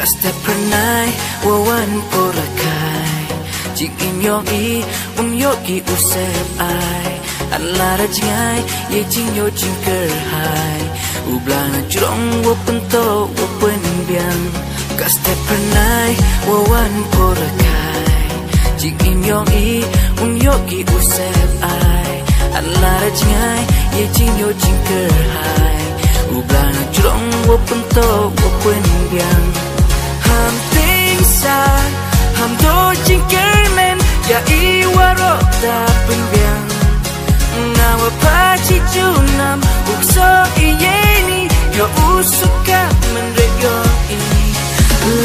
Step pernai wawan porakai jing im yong i yogi usep ai an lara jingai ye jing yo jing ker hai ublana jrong wo pento wo pen biang ka step pernai wawan porakai jing im yong i yogi usep ai an lara jingai ye jing yo jing ker hai ublana jrong wo pento wo pen biang ham ting sa ham do jing ker men ya i waro da pen biang nawa pachi junam ukso iyeni yo usuka menrego ini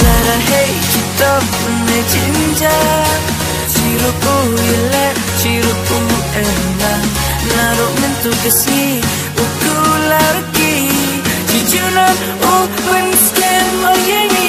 lara hey chito me jinja sirupu ile sirupu enak naro mentu kesi ukularki jijunan open scan oyeni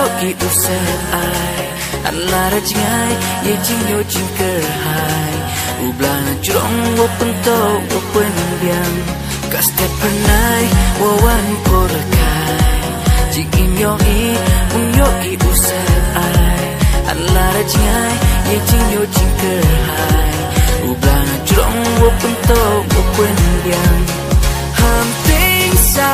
yogi usep ai an lara jingai ye jing yo jing ker hai ublana jrong wo pento wo pen biang ka step pernai wawan porakai jing im yogi usep ai an lara jingai ye jing yo jing ker hai ublana jrong wo pento wo pen biang ham ting sa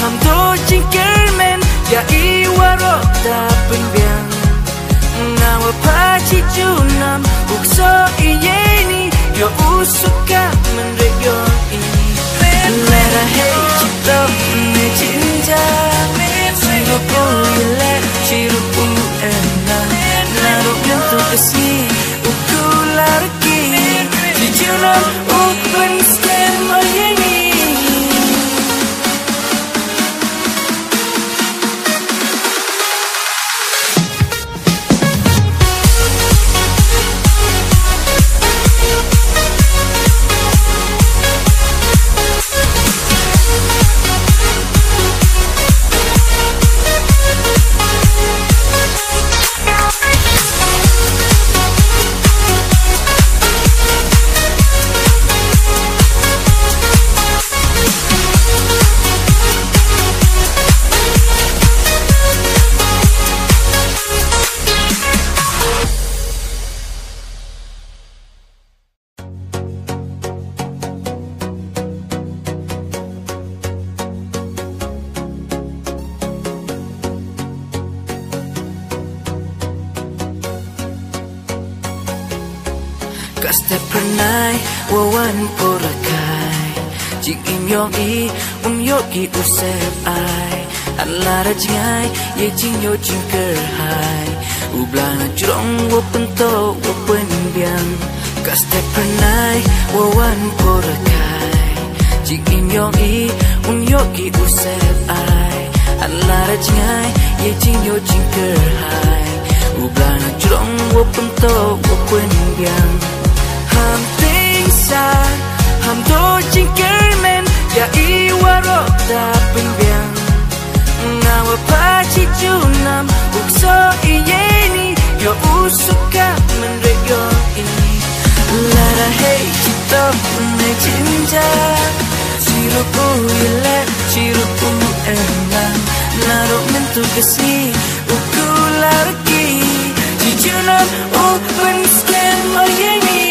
ham do jing ker men ya i waro da pen biang nawa pachi junam ukso iyeni yo usuka menrego ini lara hey chito me jinja sirupu ile sirupu enak naro mentu kesi ukularki jijunan open scan oyeni step pernai wawan porakai jing im yong i yogi usep ai an lara jingai ye jing yo jing ker hai ublana jrong wo pento wo pen biang ka step pernai wawan porakai jing im yong i yogi usep ai an lara jingai ye jing yo jing ker hai ublana jrong wo pento wo pen biang ham ting sa ham do jing ker men ya i waro da pen biang nawa pachi junam ukso iyeni yo usuka menrego ini lara hey chito me jinja sirupu ile sirupu enak naro mentu kesi ukularki jijunan open scan oyeni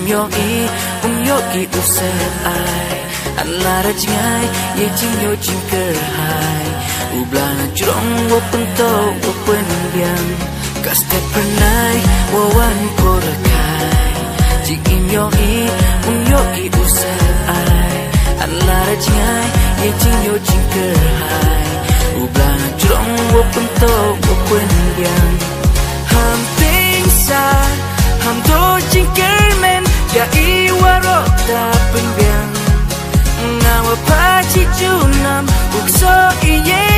im yo i yo ki usep ai alara jingai ye jing yo jing ker hai ublana jrong wo pento wo pen biang ka step pernai wo wan korakai jing im yo i yo ki usep ai alara jingai ye jing yo jing ker hai ublana jrong wo pento wo pen biang ham ting sa ham do jing ker men ya i waro da pen biang ngawa pa chi chu nam uk so i ye